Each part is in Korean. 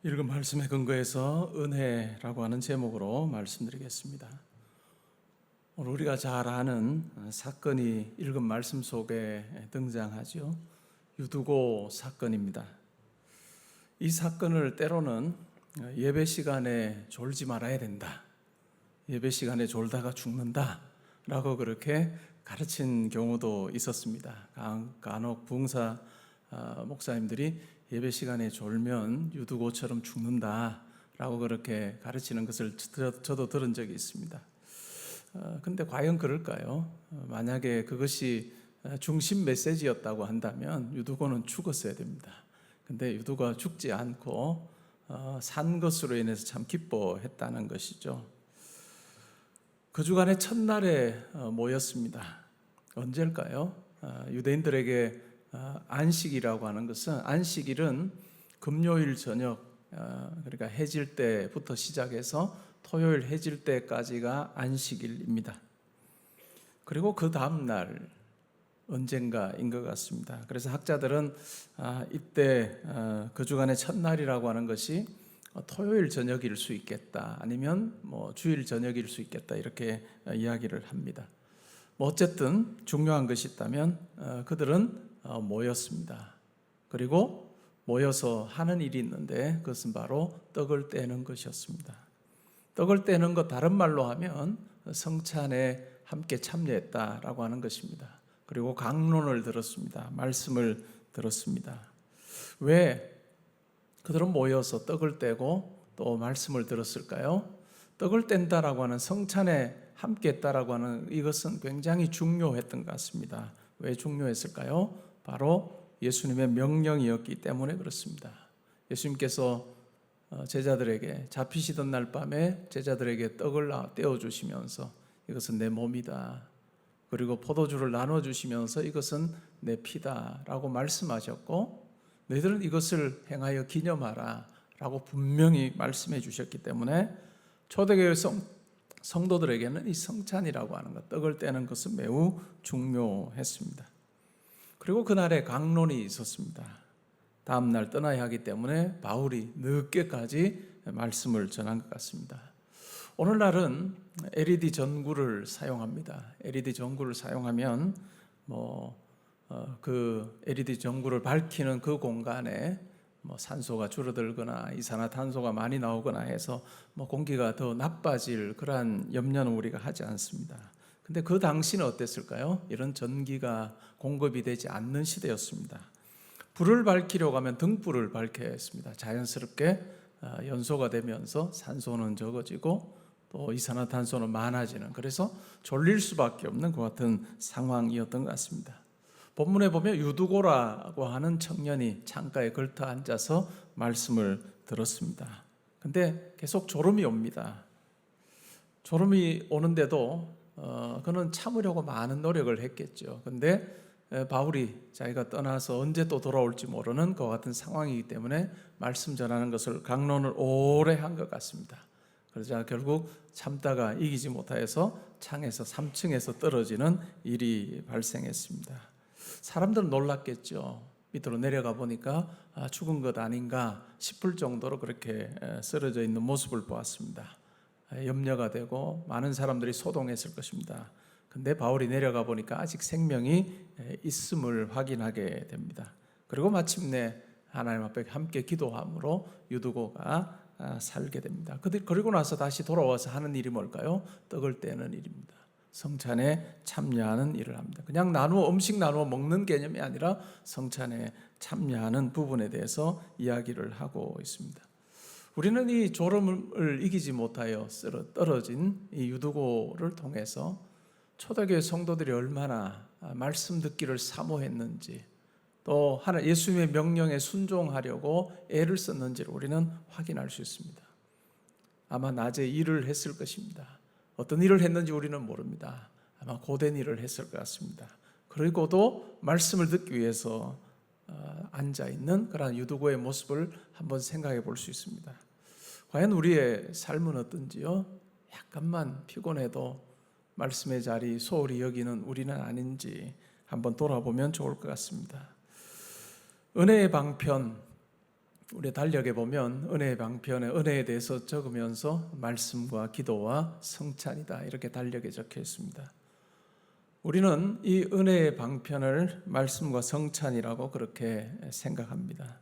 읽은 말씀에 근거해서 은혜라고 하는 제목으로 말씀드리겠습니다. 오늘 우리가 잘 아는 사건이 읽은 말씀 속에 등장하죠. 유두고 사건입니다. 이 사건을 때로는 예배 시간에 졸지 말아야 된다, 예배 시간에 졸다가 죽는다 라고 그렇게 가르친 경우도 있었습니다. 간혹 부흥사 목사님들이 예배 시간에 졸면 유두고처럼 죽는다 라고 그렇게 가르치는 것을 저도 들은 적이 있습니다. 근데 과연 그럴까요? 만약에 그것이 중심 메시지였다고 한다면 유두고는 죽었어야 됩니다. 근데 유두고가 죽지 않고 산 것으로 인해서 참 기뻐했다는 것이죠. 그 주간의 첫날에 모였습니다. 언제일까요? 유대인들에게 안식이라고 하는 것은, 안식일은 금요일 저녁, 그러니까 해질 때부터 시작해서 토요일 해질 때까지가 안식일입니다. 그리고 그 다음 날 언젠가인 것 같습니다. 그래서 학자들은 이때 그 주간의 첫날이라고 하는 것이 토요일 저녁일 수 있겠다, 아니면 주일 저녁일 수 있겠다, 이렇게 이야기를 합니다. 어쨌든 중요한 것이 있다면 그들은 모였습니다. 그리고 모여서 하는 일이 있는데 그것은 바로 떡을 떼는 것이었습니다. 떡을 떼는 것, 다른 말로 하면 성찬에 함께 참여했다라고 하는 것입니다. 그리고 강론을 들었습니다. 말씀을 들었습니다. 왜 그들은 모여서 떡을 떼고 또 말씀을 들었을까요? 떡을 뗀다라고 하는, 성찬에 함께 했다라고 하는 이것은 굉장히 중요했던 것 같습니다. 왜 중요했을까요? 바로 예수님의 명령이었기 때문에 그렇습니다. 예수님께서 제자들에게, 잡히시던 날 밤에 제자들에게 떡을 떼어주시면서 이것은 내 몸이다, 그리고 포도주를 나눠주시면서 이것은 내 피다 라고 말씀하셨고, 너희들은 이것을 행하여 기념하라 라고 분명히 말씀해 주셨기 때문에 초대교회 성도들에게는 이 성찬이라고 하는 것, 떡을 떼는 것은 매우 중요했습니다. 그리고 그날에 강론이 있었습니다. 다음 날 떠나야 하기 때문에 바울이 늦게까지 말씀을 전한 것 같습니다. 오늘날은 LED 전구를 사용합니다. LED 전구를 사용하면 그 LED 전구를 밝히는 그 공간에 산소가 줄어들거나 이산화탄소가 많이 나오거나 해서 공기가 더 나빠질 그러한 염려는 우리가 하지 않습니다. 근데 그 당시는 어땠을까요? 이런 전기가 공급이 되지 않는 시대였습니다. 불을 밝히려고 하면 등불을 밝혀야 했습니다. 자연스럽게 연소가 되면서 산소는 적어지고 또 이산화탄소는 많아지는, 그래서 졸릴 수밖에 없는 그 같은 상황이었던 것 같습니다. 본문에 보면 유두고라고 하는 청년이 창가에 걸터 앉아서 말씀을 들었습니다. 근데 계속 졸음이 옵니다. 졸음이 오는데도 그는 참으려고 많은 노력을 했겠죠. 근데 바울이 자기가 떠나서 언제 또 돌아올지 모르는 그 같은 상황이기 때문에 말씀 전하는 것을, 강론을 오래 한 것 같습니다. 그러자 결국 참다가 이기지 못하여서 창에서 3층에서 떨어지는 일이 발생했습니다. 사람들은 놀랐겠죠. 밑으로 내려가 보니까 죽은 것 아닌가 싶을 정도로 그렇게 쓰러져 있는 모습을 보았습니다. 염려가 되고 많은 사람들이 소동했을 것입니다. 근데 바울이 내려가 보니까 아직 생명이 있음을 확인하게 됩니다. 그리고 마침내 하나님 앞에 함께 기도함으로 유두고가 살게 됩니다. 그리고 나서 다시 돌아와서 하는 일이 뭘까요? 떡을 떼는 일입니다. 성찬에 참여하는 일을 합니다. 그냥 음식 나누어 먹는 개념이 아니라 성찬에 참여하는 부분에 대해서 이야기를 하고 있습니다. 우리는 이 졸음을 이기지 못하여 떨어진 이 유두고를 통해서 초대교회 성도들이 얼마나 말씀 듣기를 사모했는지, 또 예수님의 명령에 순종하려고 애를 썼는지를 우리는 확인할 수 있습니다. 아마 낮에 일을 했을 것입니다. 어떤 일을 했는지 우리는 모릅니다. 아마 고된 일을 했을 것 같습니다. 그리고도 말씀을 듣기 위해서 앉아있는 그런 유두고의 모습을 한번 생각해 볼 수 있습니다. 과연 우리의 삶은 어떤지요? 약간만 피곤해도 말씀의 자리 소홀히 여기는 우리는 아닌지 한번 돌아보면 좋을 것 같습니다. 은혜의 방편, 우리 달력에 보면 은혜의 방편에 은혜에 대해서 적으면서 말씀과 기도와 성찬이다 이렇게 달력에 적혀 있습니다. 우리는 이 은혜의 방편을 말씀과 성찬이라고 그렇게 생각합니다.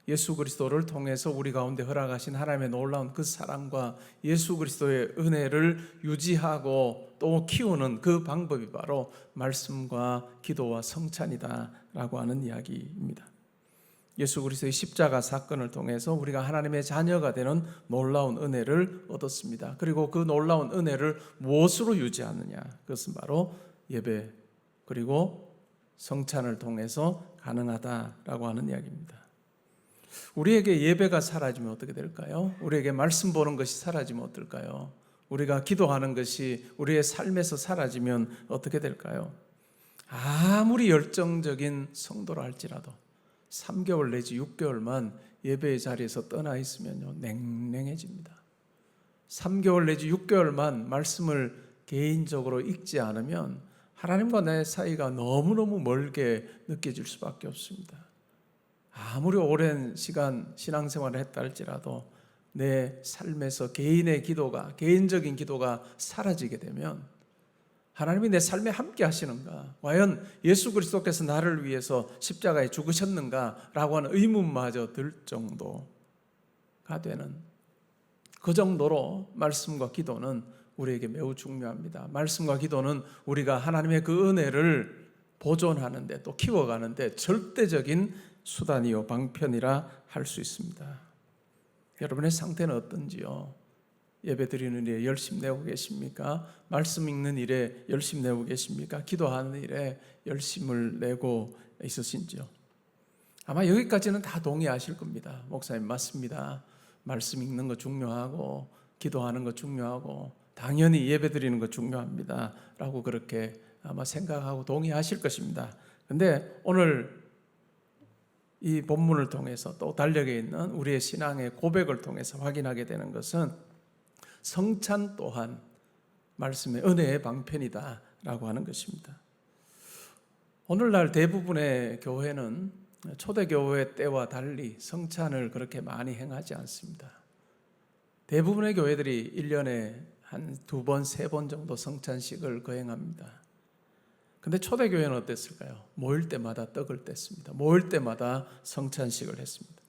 예수 그리스도를 통해서 우리 가운데 허락하신 하나님의 놀라운 그 사랑과 예수 그리스도의 은혜를 유지하고 또 키우는 그 방법이 바로 말씀과 기도와 성찬이다라고 하는 이야기입니다. 예수 그리스도의 십자가 사건을 통해서 우리가 하나님의 자녀가 되는 놀라운 은혜를 얻었습니다. 그리고 그 놀라운 은혜를 무엇으로 유지하느냐? 그것은 바로 예배 그리고 성찬을 통해서 가능하다라고 하는 이야기입니다. 우리에게 예배가 사라지면 어떻게 될까요? 우리에게 말씀 보는 것이 사라지면 어떨까요? 우리가 기도하는 것이 우리의 삶에서 사라지면 어떻게 될까요? 아무리 열정적인 성도라 할지라도 3개월 내지 6개월만 예배의 자리에서 떠나 있으면요 냉랭해집니다. 3개월 내지 6개월만 말씀을 개인적으로 읽지 않으면 하나님과 내 사이가 너무너무 멀게 느껴질 수밖에 없습니다. 아무리 오랜 시간 신앙생활을 했다 할지라도 내 삶에서 개인의 기도가, 개인적인 기도가 사라지게 되면 하나님이 내 삶에 함께 하시는가? 과연 예수 그리스도께서 나를 위해서 십자가에 죽으셨는가? 라고 하는 의문마저 들 정도가 되는, 그 정도로 말씀과 기도는 우리에게 매우 중요합니다. 말씀과 기도는 우리가 하나님의 그 은혜를 보존하는데 또 키워가는데 절대적인 수단이요 방편이라 할 수 있습니다. 여러분의 상태는 어떤지요? 예배 드리는 일에 열심 내고 계십니까? 말씀 읽는 일에 열심 내고 계십니까? 기도하는 일에 열심을 내고 있으신지요? 아마 여기까지는 다 동의하실 겁니다. 목사님 맞습니다. 말씀 읽는 거 중요하고 기도하는 거 중요하고 당연히 예배 드리는 거 중요합니다 라고 그렇게 아마 생각하고 동의하실 것입니다. 근데 오늘 이 본문을 통해서 또 달력에 있는 우리의 신앙의 고백을 통해서 확인하게 되는 것은 성찬 또한 말씀의 은혜의 방편이다 라고 하는 것입니다. 오늘날 대부분의 교회는 초대교회 때와 달리 성찬을 그렇게 많이 행하지 않습니다. 대부분의 교회들이 1년에 한 2번, 3번 정도 성찬식을 거행합니다. 근데 초대교회는 어땠을까요? 모일 때마다 떡을 뗐습니다. 모일 때마다 성찬식을 했습니다.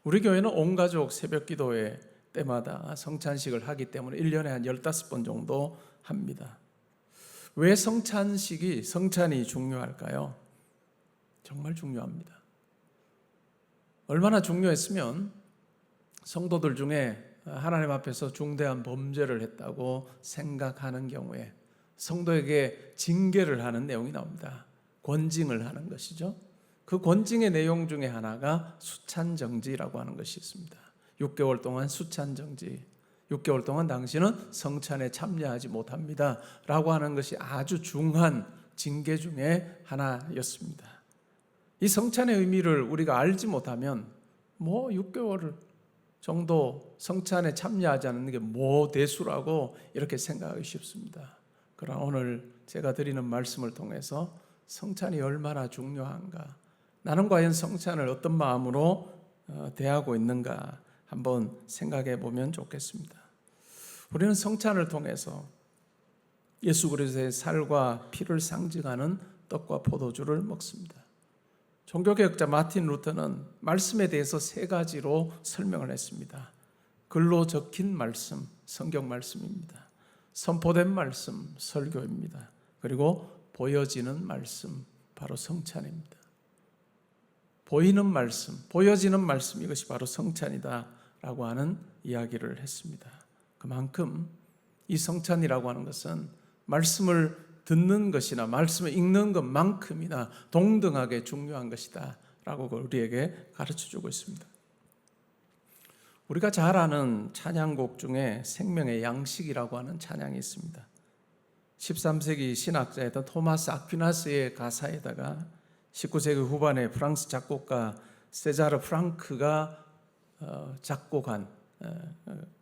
우리 교회는 온 가족 새벽 기도회 때마다 성찬식을 하기 때문에 1년에 한 15번 정도 합니다. 왜 성찬이 중요할까요? 정말 중요합니다. 얼마나 중요했으면 성도들 중에 하나님 앞에서 중대한 범죄를 했다고 생각하는 경우에 성도에게 징계를 하는 내용이 나옵니다. 권징을 하는 것이죠. 그 권징의 내용 중에 하나가 수찬정지라고 하는 것이 있습니다. 6개월 동안 수찬정지, 6개월 동안 당신은 성찬에 참여하지 못합니다 라고 하는 것이 아주 중한 징계 중에 하나였습니다. 이 성찬의 의미를 우리가 알지 못하면 6개월 정도 성찬에 참여하지 않는 게 대수라고 이렇게 생각하기 쉽습니다. 그러나 오늘 제가 드리는 말씀을 통해서 성찬이 얼마나 중요한가, 나는 과연 성찬을 어떤 마음으로 대하고 있는가 한번 생각해 보면 좋겠습니다. 우리는 성찬을 통해서 예수 그리스도의 살과 피를 상징하는 떡과 포도주를 먹습니다. 종교개혁자 마틴 루터는 말씀에 대해서 3가지로 설명을 했습니다. 글로 적힌 말씀, 성경 말씀입니다. 선포된 말씀, 설교입니다. 그리고 보여지는 말씀, 바로 성찬입니다. 보이는 말씀, 보여지는 말씀, 이것이 바로 성찬이다 라고 하는 이야기를 했습니다. 그만큼 이 성찬이라고 하는 것은 말씀을 듣는 것이나 말씀을 읽는 것만큼이나 동등하게 중요한 것이다 라고 우리에게 가르쳐주고 있습니다. 우리가 잘 아는 찬양곡 중에 생명의 양식이라고 하는 찬양이 있습니다. 13세기 신학자였던 토마스 아퀴나스의 가사에다가 19세기 후반에 프랑스 작곡가 세자르 프랑크가 작곡한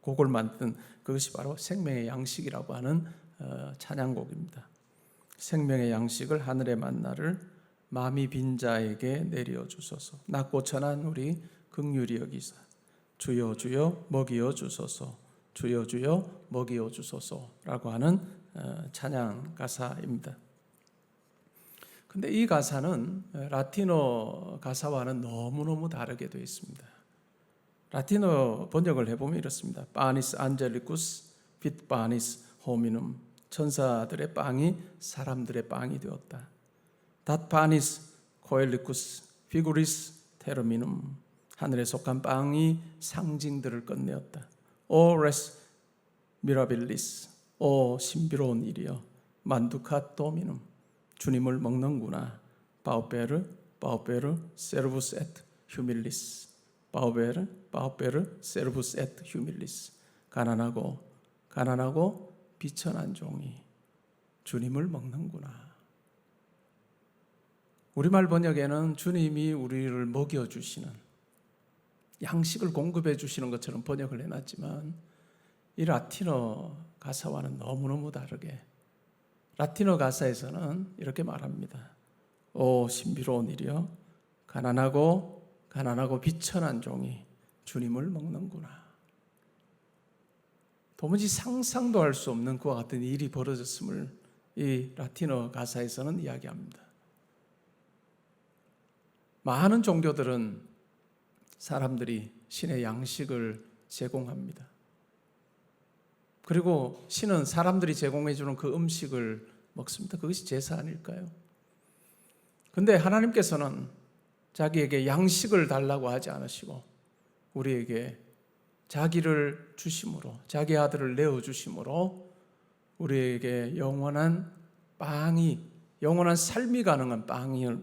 곡을 만든 그것이 바로 생명의 양식이라고 하는 찬양곡입니다. 생명의 양식을 하늘의 만나를 마음이 빈 자에게 내려 주소서. 낮고 천한 우리 긍휼히 여기사 주여 주여 먹이어 주소서 주여 주여 먹이어 주소서라고 하는 찬양 가사입니다. 근데 이 가사는 라틴어 가사와는 너무너무 다르게 되어 있습니다. 라틴어 번역을 해보면 이렇습니다. Panis angelicus fit panis hominum. 천사들의 빵이 사람들의 빵이 되었다. Dat panis coelicus figuris terminum. 하늘에 속한 빵이 상징들을 끝내었다. O res mirabilis. 오 신비로운 일이여. 만두카 도민um. 주님을 먹는구나. 바우베르 세르부스 et humilis. 바우베르 세르부스 et humilis. 가난하고 비천한 종이 주님을 먹는구나. 우리말 번역에는 주님이 우리를 먹여주시는, 양식을 공급해 주시는 것처럼 번역을 해놨지만 이 라틴어 가사와는 너무너무 다르게 라틴어 가사에서는 이렇게 말합니다. 오 신비로운 일이여. 가난하고 비천한 종이 주님을 먹는구나. 도무지 상상도 할 수 없는 그와 같은 일이 벌어졌음을 이 라틴어 가사에서는 이야기합니다. 많은 종교들은 사람들이 신의 양식을 제공합니다. 그리고 신은 사람들이 제공해 주는 그 음식을 먹습니다. 그것이 제사 아닐까요? 근데 하나님께서는 자기에게 양식을 달라고 하지 않으시고 우리에게 자기를 주심으로, 자기 아들을 내어주심으로 우리에게 영원한 삶이 가능한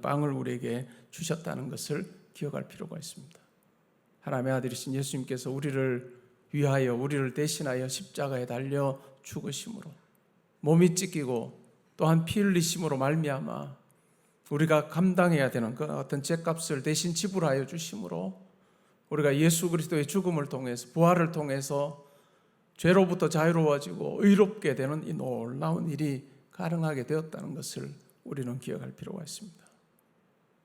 빵을 우리에게 주셨다는 것을 기억할 필요가 있습니다. 하나님의 아들이신 예수님께서 우리를 위하여, 우리를 대신하여 십자가에 달려 죽으심으로, 몸이 찢기고 또한 피 흘리심으로 말미암아 우리가 감당해야 되는 그 어떤 죄값을 대신 지불하여 주심으로 우리가 예수 그리스도의 죽음을 통해서, 부활을 통해서 죄로부터 자유로워지고 의롭게 되는 이 놀라운 일이 가능하게 되었다는 것을 우리는 기억할 필요가 있습니다.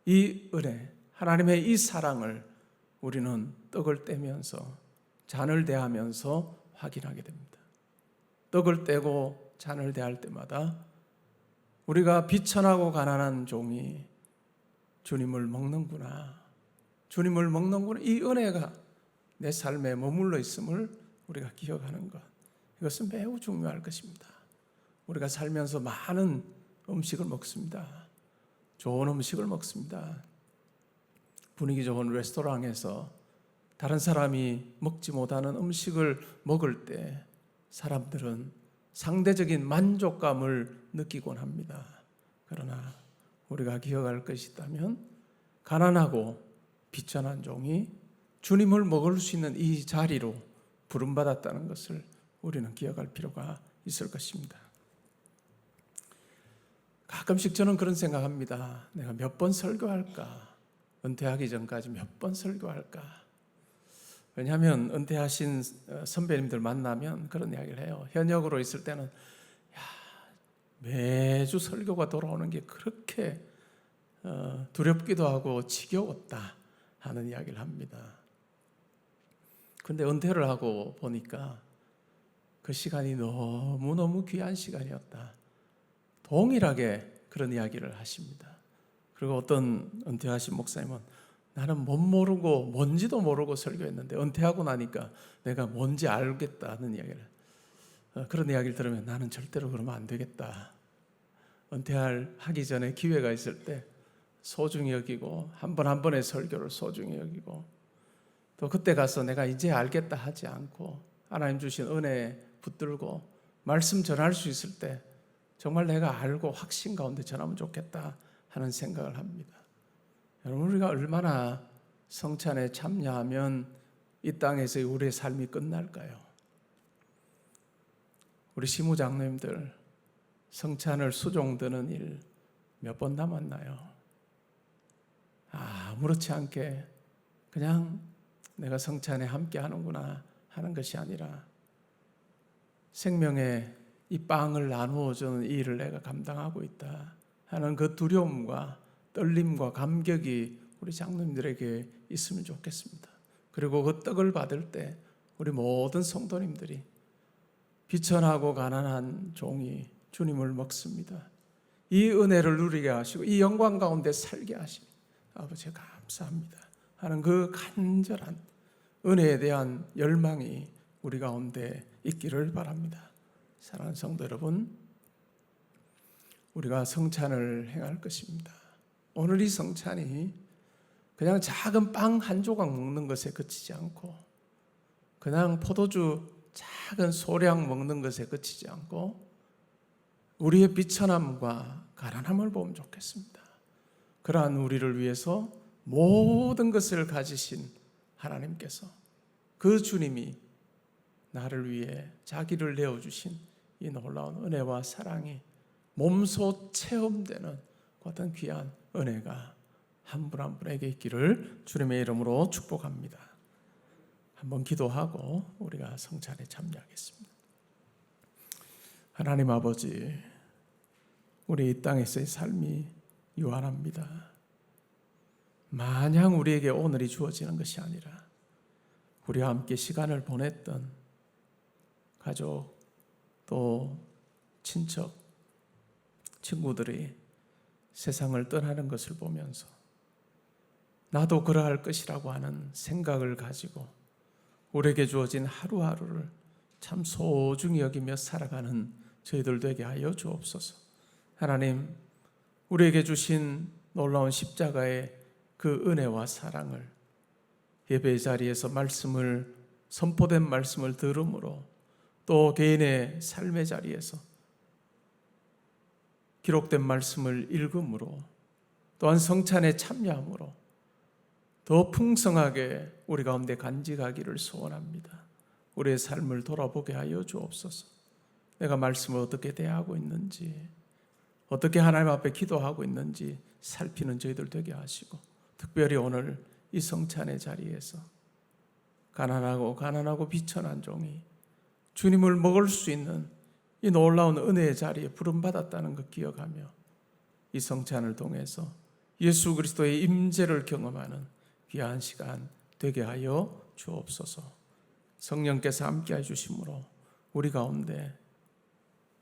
이 은혜, 하나님의 이 사랑을 우리는 떡을 떼면서, 잔을 대하면서 확인하게 됩니다. 떡을 떼고 잔을 대할 때마다 우리가 비천하고 가난한 종이 주님을 먹는구나, 이 은혜가 내 삶에 머물러 있음을 우리가 기억하는 것, 이것은 매우 중요할 것입니다. 우리가 살면서 많은 음식을 먹습니다. 좋은 음식을 먹습니다. 분위기 좋은 레스토랑에서 다른 사람이 먹지 못하는 음식을 먹을 때 사람들은 상대적인 만족감을 느끼곤 합니다. 그러나 우리가 기억할 것이 있다면 가난하고 비천한 종이 주님을 먹을 수 있는 이 자리로 부름받았다는 것을 우리는 기억할 필요가 있을 것입니다. 가끔씩 저는 그런 생각합니다. 내가 몇 번 설교할까? 은퇴하기 전까지 몇 번 설교할까? 왜냐하면 은퇴하신 선배님들 만나면 그런 이야기를 해요. 현역으로 있을 때는 매주 설교가 돌아오는 게 그렇게 두렵기도 하고 지겨웠다 하는 이야기를 합니다. 그런데 은퇴를 하고 보니까 그 시간이 너무너무 귀한 시간이었다. 동일하게 그런 이야기를 하십니다. 그리고 어떤 은퇴하신 목사님은 나는 뭔지도 모르고 설교했는데 은퇴하고 나니까 내가 뭔지 알겠다는 이야기를, 그런 이야기를 들으면 나는 절대로 그러면 안 되겠다. 은퇴하기 전에 기회가 있을 때 소중히 여기고 한 번의 설교를 소중히 여기고 또 그때 가서 내가 이제 알겠다 하지 않고 하나님 주신 은혜에 붙들고 말씀 전할 수 있을 때 정말 내가 알고 확신 가운데 전하면 좋겠다 하는 생각을 합니다. 여러분, 우리가 얼마나 성찬에 참여하면 이 땅에서 우리의 삶이 끝날까요? 우리 시무장로님들 성찬을 수종드는 일 몇 번 남았나요? 아무렇지 않게 그냥 내가 성찬에 함께 하는구나 하는 것이 아니라 생명의 이 빵을 나누어 주는 이 일을 내가 감당하고 있다 하는 그 두려움과 떨림과 감격이 우리 장로님들에게 있으면 좋겠습니다. 그리고 그 떡을 받을 때 우리 모든 성도님들이 비천하고 가난한 종이 주님을 먹습니다. 이 은혜를 누리게 하시고 이 영광 가운데 살게 하시니 아버지 감사합니다 하는 그 간절한 은혜에 대한 열망이 우리 가운데 있기를 바랍니다. 사랑하는 성도 여러분, 우리가 성찬을 행할 것입니다. 오늘 이 성찬이 그냥 작은 빵 한 조각 먹는 것에 그치지 않고, 그냥 포도주 작은 소량 먹는 것에 그치지 않고 우리의 비천함과 가난함을 보면 좋겠습니다. 그러한 우리를 위해서 모든 것을 가지신 하나님께서, 그 주님이 나를 위해 자기를 내어주신 이 놀라운 은혜와 사랑이 몸소 체험되는 그 어떤 귀한 은혜가 한 분 한 분에게 있기를 주님의 이름으로 축복합니다. 한번 기도하고 우리가 성찬에 참여하겠습니다. 하나님 아버지, 우리 이 땅에서의 삶이 유한합니다. 마냥 우리에게 오늘이 주어지는 것이 아니라 우리와 함께 시간을 보냈던 가족, 또 친척, 친구들이 세상을 떠나는 것을 보면서 나도 그러할 것이라고 하는 생각을 가지고 우리에게 주어진 하루하루를 참 소중히 여기며 살아가는 저희들 되게 하여 주옵소서. 하나님, 우리에게 주신 놀라운 십자가의 그 은혜와 사랑을 예배 자리에서 말씀을, 선포된 말씀을 들음으로, 또 개인의 삶의 자리에서 기록된 말씀을 읽음으로, 또한 성찬에 참여함으로 더 풍성하게 우리 가운데 간직하기를 소원합니다. 우리의 삶을 돌아보게 하여 주옵소서. 내가 말씀을 어떻게 대하고 있는지, 어떻게 하나님 앞에 기도하고 있는지 살피는 저희들 되게 하시고, 특별히 오늘 이 성찬의 자리에서 가난하고 비천한 종이 주님을 먹을 수 있는 이 놀라운 은혜의 자리에 부름받았다는 것 기억하며 이 성찬을 통해서 예수 그리스도의 임재를 경험하는 귀한 시간 되게 하여 주옵소서. 성령께서 함께해 주심으로 우리 가운데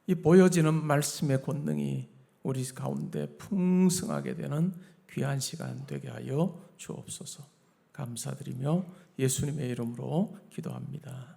이 보여지는 말씀의 권능이 우리 가운데 풍성하게 되는 귀한 시간 되게 하여 주옵소서. 감사드리며 예수님의 이름으로 기도합니다.